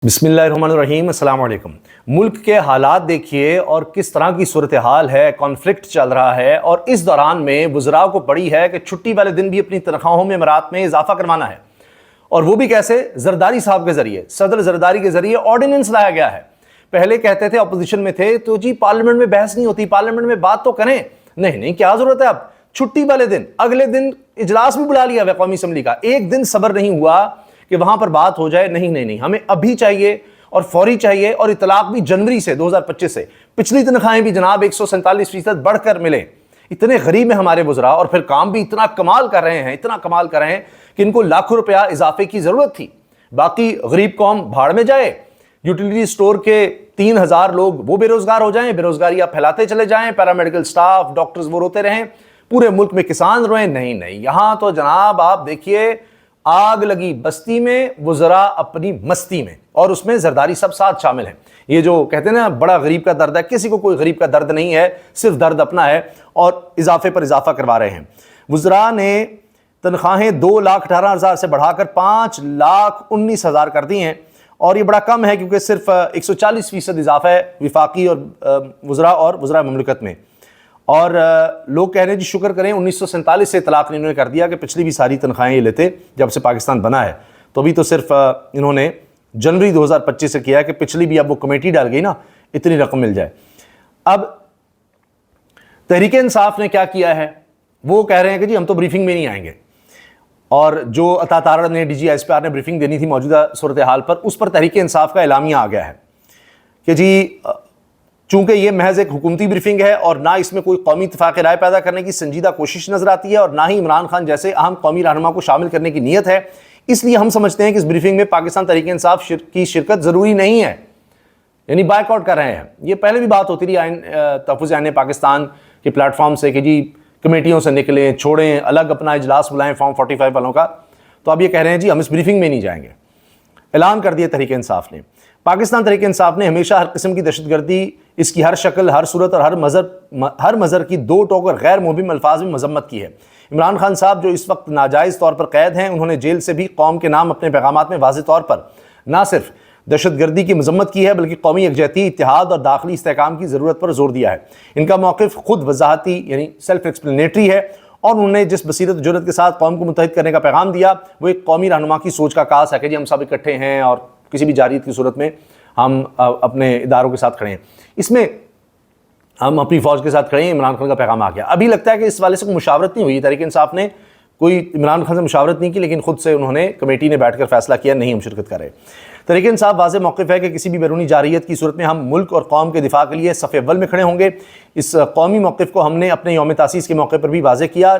بسم اللہ الرحمن الرحیم، السلام علیکم۔ ملک کے حالات دیکھیے اور کس طرح کی صورتحال ہے، کانفلکٹ چل رہا ہے، اور اس دوران میں وزراء کو پڑی ہے کہ چھٹی والے دن بھی اپنی تنخواہوں میں امارات میں اضافہ کروانا ہے، اور وہ بھی کیسے؟ زرداری صاحب کے ذریعے، صدر زرداری کے ذریعے آرڈیننس لایا گیا ہے۔ پہلے کہتے تھے اپوزیشن میں تھے تو جی پارلیمنٹ میں بحث نہیں ہوتی، پارلیمنٹ میں بات تو کریں، نہیں کیا ضرورت ہے؟ اب چھٹی والے دن اگلے دن اجلاس بھی بلا لیا ہے قومی اسمبلی کا، ایک دن صبر نہیں ہوا کہ وہاں پر بات ہو جائے۔ نہیں، ہمیں ابھی چاہیے اور فوری چاہیے، اور اطلاق بھی جنوری سے 2025 سے، پچھلی تنخواہیں بھی جناب 147% بڑھ کر ملیں۔ اتنے غریب ہیں ہمارے وزراء، اور پھر کام بھی اتنا کمال کر رہے ہیں کہ ان کو لاکھوں روپیہ اضافے کی ضرورت تھی۔ باقی غریب قوم بھاڑ میں جائے، یوٹیلیٹی سٹور کے 3000 لوگ وہ بے روزگار ہو جائیں، بے روزگاری آپ پھیلاتے چلے جائیں، پیرامیڈیکل سٹاف، ڈاکٹرز وہ روتے رہیں، پورے ملک میں کسان روئیں۔ نہیں، یہاں تو جناب آپ دیکھیے آگ لگی بستی میں، وزراء اپنی مستی میں، اور اس میں زرداری سب ساتھ شامل ہیں۔ یہ جو کہتے ہیں نا بڑا غریب کا درد ہے، کسی کو کوئی غریب کا درد نہیں ہے، صرف درد اپنا ہے، اور اضافے پر اضافہ کروا رہے ہیں۔ وزراء نے تنخواہیں 2,18,000 سے بڑھا کر 5,19,000 کر دی ہیں، اور یہ بڑا کم ہے کیونکہ صرف 140% اضافہ ہے وفاقی اور وزراء مملکت میں۔ اور لوگ کہہ رہے ہیں جی شکر کریں 1947 سے اطلاق انہوں نے کر دیا، کہ پچھلی بھی ساری تنخواہیں یہ لیتے جب سے پاکستان بنا ہے، تو ابھی تو صرف انہوں نے جنوری 2025 سے کیا ہے کہ پچھلی بھی اب وہ کمیٹی ڈال گئی نا، اتنی رقم مل جائے۔ اب تحریک انصاف نے کیا کیا ہے؟ وہ کہہ رہے ہیں کہ جی ہم تو بریفنگ میں نہیں آئیں گے، اور جو عطا تارڑ نے D G S P R نے بریفنگ دینی تھی موجودہ صورتحال پر، اس پر تحریک انصاف کا اعلامیہ آ گیا ہے کہ جی چونکہ یہ محض ایک حکومتی بریفنگ ہے، اور نہ اس میں کوئی قومی اتفاق رائے پیدا کرنے کی سنجیدہ کوشش نظر آتی ہے، اور نہ ہی عمران خان جیسے اہم قومی رہنما کو شامل کرنے کی نیت ہے، اس لیے ہم سمجھتے ہیں کہ اس بریفنگ میں پاکستان تحریک انصاف کی شرکت ضروری نہیں ہے، یعنی بائیک آؤٹ کر رہے ہیں۔ یہ پہلے بھی بات ہوتی رہی تحفظ عین پاکستان کے پلیٹ فارم سے کہ جی کمیٹیوں سے نکلیں، چھوڑیں، الگ اپنا اجلاس بلائیں فارم 45 والوں کا، تو اب یہ کہہ رہے ہیں جی ہم اس بریفنگ میں نہیں جائیں گے۔ اعلان کر دیا تحریک انصاف نے۔ پاکستان تحریک انصاف نے ہمیشہ ہر قسم کی دہشت گردی، اس کی ہر شکل، ہر صورت اور ہر مظہر کی دو ٹوک اور غیر مبہم الفاظ میں مذمت کی ہے۔ عمران خان صاحب جو اس وقت ناجائز طور پر قید ہیں، انہوں نے جیل سے بھی قوم کے نام اپنے پیغامات میں واضح طور پر نہ صرف دہشت گردی کی مذمت کی ہے، بلکہ قومی یکجہتی، اتحاد اور داخلی استحکام کی ضرورت پر زور دیا ہے۔ ان کا موقف خود وضاحتی یعنی سیلف ایکسپلینیٹری ہے، اور انہوں نے جس بصیرت و جرأت کے ساتھ قوم کو متحد کرنے کا پیغام دیا، وہ ایک قومی رہنما کی سوچ کا عکاس ہے کہ جی ہم سب اکٹھے ہیں، اور کسی بھی جارحیت کی صورت میں ہم اپنے اداروں کے ساتھ کھڑے ہیں، اس میں ہم اپنی فوج کے ساتھ کھڑے ہیں۔ عمران خان کا پیغام آ گیا۔ ابھی لگتا ہے کہ اس والے سے کوئی مشاورت نہیں ہوئی، تحریک انصاف نے کوئی عمران خان سے مشاورت نہیں کی، لیکن خود سے انہوں نے کمیٹی نے بیٹھ کر فیصلہ کیا نہیں ہم شرکت کر رہے۔ تحریک انصاف واضح موقف ہے کہ کسی بھی بیرونی جارحیت کی صورت میں ہم ملک اور قوم کے دفاع کے لیے صف اول میں کھڑے ہوں گے۔ اس قومی موقف کو ہم نے اپنے یوم تاسیس کے موقع پر بھی واضح کیا،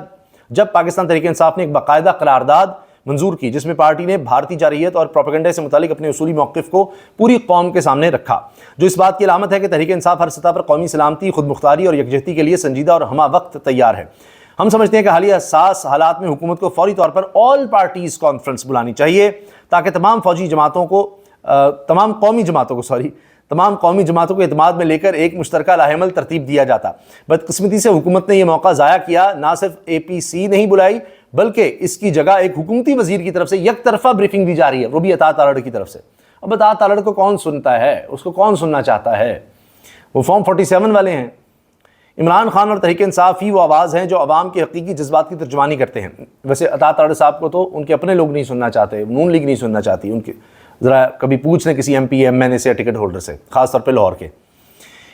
جب پاکستان تحریک انصاف نے ایک باقاعدہ قرارداد منظور کی، جس میں پارٹی نے بھارتی جارحیت اور پروپیگنڈے سے متعلق اپنے اصولی موقف کو پوری قوم کے سامنے رکھا، جو اس بات کی علامت ہے کہ تحریک انصاف ہر سطح پر قومی سلامتی، خود مختاری اور یکجہتی کے لیے سنجیدہ اور ہمہ وقت تیار ہے۔ ہم سمجھتے ہیں کہ حالیہ حساس حالات میں حکومت کو فوری طور پر آل پارٹیز کانفرنس بلانی چاہیے، تاکہ تمام قومی جماعتوں کو اعتماد میں لے کر ایک مشترکہ لاہ عمل ترتیب دیا جاتا۔ بدقسمتی سے حکومت نے یہ موقع ضائع کیا، نہ صرف اے پی سی نہیں بلائی، بلکہ اس کی جگہ ایک حکومتی وزیر کی طرف سے یک طرفہ بریفنگ دی جا رہی ہے، وہ بھی عطا تارڑ کی طرف سے۔ اب عطا تارڑ کو کون سنتا ہے؟ اس کو کون سننا چاہتا ہے؟ وہ فارم 47 والے ہیں۔ عمران خان اور تحریک انصاف ہی وہ آواز ہیں جو عوام کے حقیقی جذبات کی ترجمانی کرتے ہیں۔ ویسے عطا تارڑ صاحب کو تو ان کے اپنے لوگ نہیں سننا چاہتے، نون لیگ نہیں سننا چاہتی، ان کے ذرا کبھی پوچھ لیں کسی ایم پی ایم این اے سے، ٹکٹ ہولڈر سے، خاص طور پہ لاہور کے۔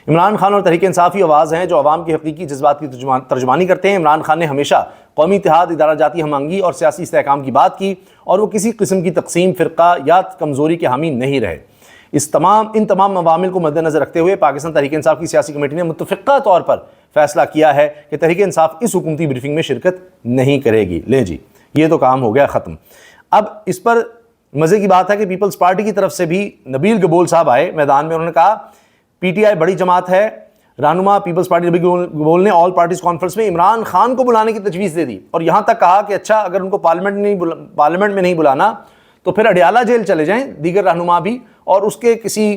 عمران خان اور تحریک انصاف ہی آواز ہیں جو عوام کے حقیقی جذبات کی ترجمانی کرتے ہیں۔ عمران خان نے ہمیشہ قومی اتحاد، ادارہ جاتی ہم آہنگی اور سیاسی استحکام کی بات کی، اور وہ کسی قسم کی تقسیم، فرقہ یا کمزوری کے حامی نہیں رہے۔ ان تمام عوامل کو مد نظر رکھتے ہوئے پاکستان تحریک انصاف کی سیاسی کمیٹی نے متفقہ طور پر فیصلہ کیا ہے کہ تحریک انصاف اس حکومتی بریفنگ میں شرکت نہیں کرے گی۔ لیں جی، یہ تو کام ہو گیا ختم۔ اب اس پر مزے کی بات ہے کہ پیپلز پارٹی کی طرف سے بھی نبیل گبول صاحب آئے میدان میں، انہوں نے کہا پی ٹی آئی بڑی جماعت ہے، رہنما پیپلز پارٹی نبیل گبول نے آل پارٹیز کانفرنس میں عمران خان کو بلانے کی تجویز دے دی، اور یہاں تک کہا کہ اچھا اگر ان کو پارلیمنٹ میں نہیں بلانا تو پھر اڈیالہ جیل چلے جائیں دیگر رہنما بھی، اور اس کے کسی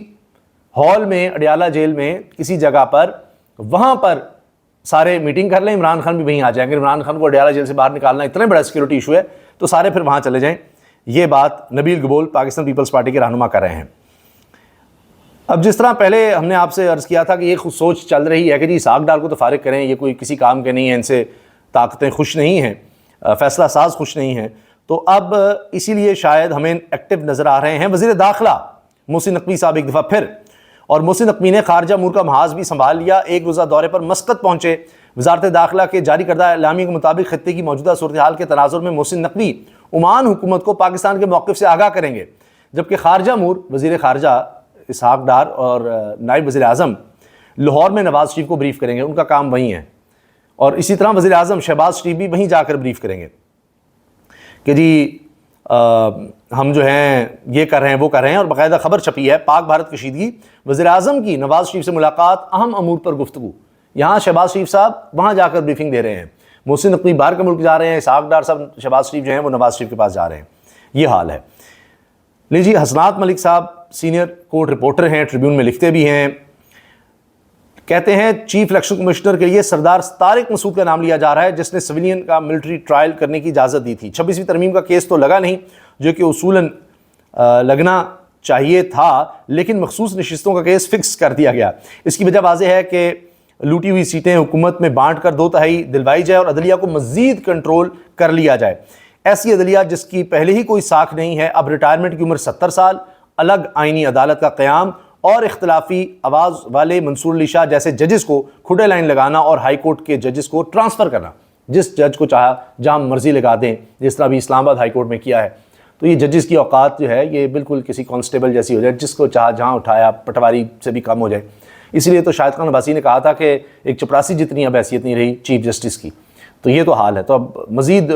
ہال میں، اڈیالہ جیل میں کسی جگہ پر، وہاں پر سارے میٹنگ کر لیں، عمران خان بھی وہیں آ جائیں گے۔ عمران خان کو اڈیالہ جیل سے باہر نکالنا اتنا بڑا سیکورٹی ایشو ہے، تو سارے پھر وہاں چلے جائیں۔ یہ بات نبیل گبول پاکستان پیپلز پارٹی کے رہنما کر رہے ہیں۔ اب جس طرح پہلے ہم نے آپ سے عرض کیا تھا کہ یہ خود سوچ چل رہی ہے کہ جی اسحاق ڈار کو تو فارغ کریں، یہ کوئی کسی کام کے نہیں ہیں، ان سے طاقتیں خوش نہیں ہیں، فیصلہ ساز خوش نہیں ہیں، تو اب اسی لیے شاید ہمیں ایکٹیو نظر آ رہے ہیں وزیر داخلہ محسن نقوی صاحب ایک دفعہ پھر. اور محسن نقوی نے خارجہ امور کا محاذ بھی سنبھال لیا، ایک روزہ دورے پر مسقط پہنچے. وزارت داخلہ کے جاری کردہ اعلامیے کے مطابق خطے کی موجودہ صورتحال کے تناظر میں محسن نقوی عمان حکومت کو پاکستان کے موقف سے آگاہ کریں گے، جبکہ خارجہ امور وزیر خارجہ اسحاق ڈار اور نائب وزیر اعظم لاہور میں نواز شریف کو بریف کریں گے، ان کا کام وہیں ہے. اور اسی طرح وزیر اعظم شہباز شریف بھی وہیں جا کر بریف کریں گے کہ جی ہم جو ہیں یہ کر رہے ہیں وہ کر رہے ہیں. اور باقاعدہ خبر چھپی ہے پاک بھارت کشیدگی، وزیر اعظم کی نواز شریف سے ملاقات، اہم امور پر گفتگو. یہاں شہباز شریف صاحب وہاں جا کر بریفنگ دے رہے ہیں، محسن نقوی باہر کے ملک جا رہے ہیں، اسحاق ڈار صاحب شہباز شریف جو ہیں وہ نواز شریف کے پاس جا رہے ہیں. یہ حال ہے. لیجیے حسنات ملک صاحب سینئر کورٹ رپورٹر ہیں، ٹریبیون میں لکھتے بھی ہیں، کہتے ہیں چیف الیکشن کمشنر کے لیے سردار طارق مسعود کا نام لیا جا رہا ہے، جس نے سویلین کا ملٹری ٹرائل کرنے کی اجازت دی تھی. 26ویں ترمیم کا کیس تو لگا نہیں، جو کہ اصولاً لگنا چاہیے تھا، لیکن مخصوص نشستوں کا کیس فکس کر دیا گیا. اس کی وجہ واضح ہے کہ لوٹی ہوئی سیٹیں حکومت میں بانٹ کر 2/3 دلوائی جائے اور عدلیہ کو مزید کنٹرول کر لیا جائے. ایسی عدلیہ جس کی پہلے ہی کوئی ساکھ نہیں ہے، اب ریٹائرمنٹ کی عمر 70 سال، الگ آئینی عدالت کا قیام اور اختلافی آواز والے منصور علی شاہ جیسے ججز کو کھڈے لائن لگانا اور ہائی کورٹ کے ججز کو ٹرانسفر کرنا، جس جج کو چاہا جہاں مرضی لگا دیں، جس طرح بھی اسلام آباد ہائی کورٹ میں کیا ہے. تو یہ ججز کی اوقات جو ہے یہ بالکل کسی کانسٹیبل جیسی ہو جائے، جس کو چاہا جہاں اٹھایا، پٹواری سے بھی کم ہو جائے. اس لیے تو شاہد خان عباسی نے کہا تھا کہ ایک چپراسی جتنی اب حیثیت نہیں رہی چیف جسٹس کی. تو یہ تو حال ہے. تو اب مزید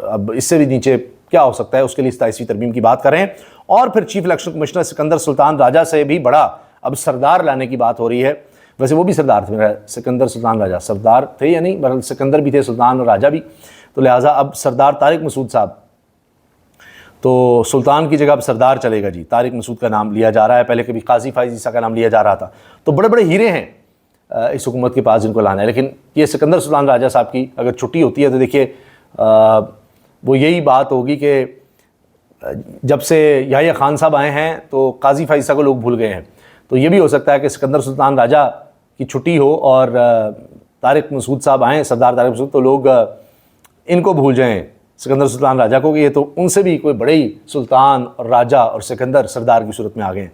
اب اس سے بھی نیچے کیا ہو سکتا ہے، اس کے لیے 27ویں ترمیم کی بات کریں. اور پھر چیف الیکشن کمشنر سکندر سلطان راجہ سے بھی بڑا اب سردار لانے کی بات ہو رہی ہے. ویسے وہ بھی سردار تھے، میرا سکندر سلطان راجہ سردار تھے یا نہیں، بہرحال سکندر بھی تھے، سلطان اور راجہ بھی. تو لہٰذا اب سردار طارق مسعود صاحب، تو سلطان کی جگہ اب سردار چلے گا جی. طارق مسعود کا نام لیا جا رہا ہے، پہلے کبھی قاضی فائز عیسیٰ کا نام لیا جا رہا تھا. تو بڑے بڑے ہیرے ہیں اس حکومت کے پاس جن کو لانا ہے. لیکن یہ سکندر سلطان راجہ صاحب کی اگر چھٹی ہوتی ہے تو دیکھیے وہ یہی بات ہوگی کہ جب سے یحییٰ خان صاحب آئے ہیں تو قاضی فائز عیسیٰ کو لوگ بھول گئے ہیں. تو یہ بھی ہو سکتا ہے کہ سکندر سلطان راجہ کی چھٹی ہو اور طارق مسعود صاحب آئیں، سردار طارق مسعود، تو لوگ ان کو بھول جائیں سکندر سلطان راجہ کو، کہ یہ تو ان سے بھی کوئی بڑے ہی سلطان اور راجہ اور سکندر سردار کی صورت میں آ گئے ہیں.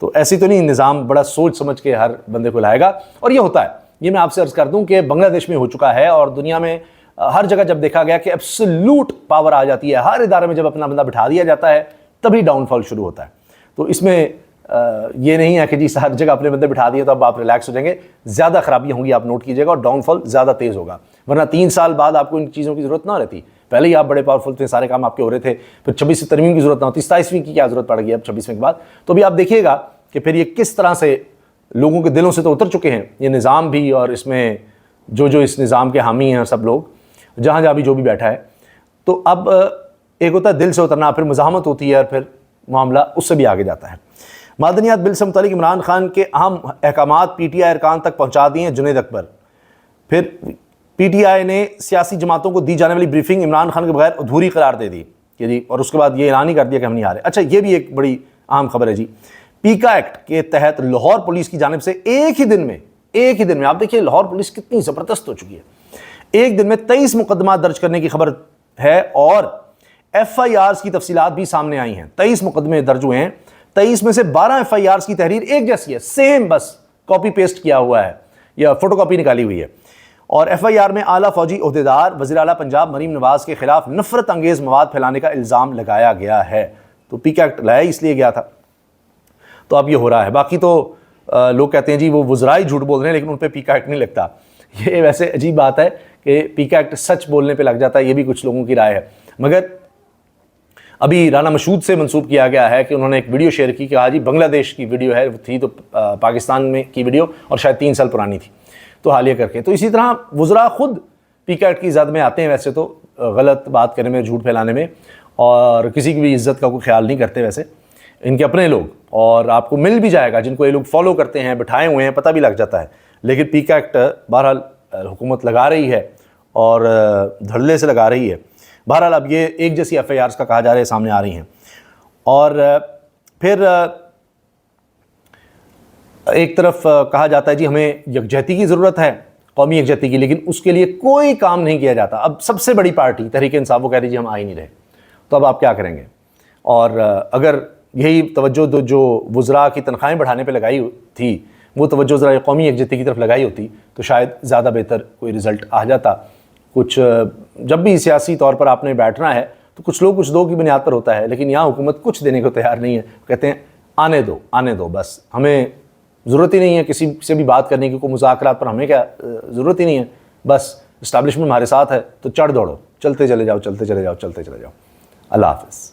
تو ایسی تو نہیں، نظام بڑا سوچ سمجھ کے ہر بندے کو لائے گا. اور یہ ہوتا ہے، یہ میں آپ سے عرض کر دوں کہ بنگلہ دیش میں ہو چکا ہے، اور دنیا میں ہر جگہ جب دیکھا گیا کہ ایبسولوٹ پاور آ جاتی ہے، ہر ادارے میں جب اپنا بندہ بٹھا دیا جاتا ہے تبھی ڈاؤن فال شروع ہوتا ہے. تو اس میں یہ نہیں ہے کہ جی ہر جگہ اپنے بندے بٹھا دیے تو اب آپ ریلیکس ہو جائیں گے. زیادہ خرابیاں ہوں گی، آپ نوٹ کیجیے گا، اور ڈاؤن فال زیادہ تیز ہوگا. ورنہ 3 سال بعد آپ کو ان چیزوں کی ضرورت نہ رہتی، پہلے ہی آپ بڑے پاورفل تھے، سارے کام آپ کے ہو رہے تھے. پھر 26ویں ترمیم کی ضرورت نہ ہوتی، 27ویں کی کیا ضرورت پڑ گئی اب 26ویں کے بعد. تو ابھی آپ دیکھیے گا کہ پھر یہ کس طرح سے لوگوں کے دلوں سے تو اتر چکے ہیں یہ نظام بھی، اور اس میں جو اس نظام کے حامی ہیں سب لوگ، جہاں جہاں بھی جو بھی بیٹھا ہے. تو اب ایک ہوتا ہے دل سے اترنا، پھر مزاحمت ہوتی ہے، اور پھر معاملہ اس سے بھی آگے جاتا ہے. معدنیات بل سے متعلق عمران خان کے اہم احکامات پی ٹی آئی ارکان تک پہنچا دیے ہیں جنید اکبر. پھر پی ٹی آئی نے سیاسی جماعتوں کو دی جانے والی بریفنگ عمران خان کے بغیر ادھوری قرار دے دی کہ جی، اور اس کے بعد یہ اعلان ہی کر دیا کہ ہم نہیں آ رہے. اچھا، یہ بھی ایک بڑی اہم خبر ہے جی. پیکا ایکٹ کے تحت لاہور پولیس کی جانب سے ایک ہی دن میں آپ دیکھیے لاہور پولیس کتنی زبردست ہو چکی ہے. ایک دن میں 23 مقدمات درج کرنے کی خبر ہے، اور ایف آئی آرز کی تفصیلات بھی سامنے آئی ہیں. 23 مقدمے درج ہوئے ہیں، 23 میں سے 12 ایف آئی آرز کی تحریر ایک جیسی ہے، سیم، بس کاپی پیسٹ کیا ہوا ہے یا فوٹو کاپی نکالی ہوئی ہے. اور ایف آئی آر میں اعلیٰ فوجی عہدیدار وزیر اعلیٰ پنجاب مریم نواز کے خلاف نفرت انگیز مواد پھیلانے کا الزام لگایا گیا ہے. تو پیکا ایکٹ لایا اس لیے گیا تھا، تو اب یہ ہو رہا ہے. باقی تو لوگ کہتے ہیں جی وہ وزراء ہی جھوٹ بول رہے ہیں، لیکن ان پہ پیکا ایکٹ نہیں لگتا. یہ ویسے عجیب بات ہے کہ پیکا ایکٹ سچ بولنے پہ لگ جاتا ہے، یہ بھی کچھ لوگوں کی رائے ہے. مگر ابھی رانا مشہود سے منسوب کیا گیا ہے کہ انہوں نے ایک ویڈیو شیئر کی کہ جی بنگلہ دیش کی ویڈیو ہے، تھی تو پاکستان میں کی ویڈیو، اور شاید 3 سال پرانی تھی، تو حالیہ کر کے. تو اسی طرح وزراء خود پیکا ایکٹ کی زد میں آتے ہیں ویسے تو، غلط بات کرنے میں، جھوٹ پھیلانے میں، اور کسی کی بھی عزت کا کوئی خیال نہیں کرتے ویسے ان کے اپنے لوگ. اور آپ کو مل بھی جائے گا جن کو یہ لوگ فالو کرتے ہیں، بٹھائے ہوئے ہیں، پتہ بھی لگ جاتا ہے. لیکن پیکا ایکٹ بہرحال حکومت لگا رہی ہے، اور دھڑلے سے لگا رہی ہے. بہرحال اب یہ ایک جیسی ایف آئی آرز کا کہا جا رہا ہے سامنے آ رہی ہیں. اور پھر ایک طرف کہا جاتا ہے جی ہمیں یکجہتی کی ضرورت ہے، قومی یکجہتی کی، لیکن اس کے لیے کوئی کام نہیں کیا جاتا۔ اب سب سے بڑی پارٹی تحریک انصاف وہ کہہ رہی جی ہم آ ہی نہیں رہے، تو اب آپ کیا کریں گے؟ اور اگر یہی توجہ جو وزراء کی تنخواہیں بڑھانے پہ لگائی تھی وہ توجہ ذرا قومی یکجہتی کی طرف لگائی ہوتی تو شاید زیادہ بہتر کوئی رزلٹ آ جاتا۔ کچھ جب بھی سیاسی طور پر آپ نے بیٹھنا ہے تو کچھ لوگ کچھ دو کی بنیاد پر ہوتا ہے، لیکن یہاں حکومت کچھ دینے کو تیار نہیں ہے، کہتے ہیں آنے دو بس، ہمیں ضرورت ہی نہیں ہے کسی سے بھی بات کرنے کی، کوئی مذاکرات پر ہمیں کیا ضرورت ہی نہیں ہے، بس اسٹیبلشمنٹ ہمارے ساتھ ہے تو چڑھ دوڑو، چلتے چلے جاؤ۔ اللہ حافظ۔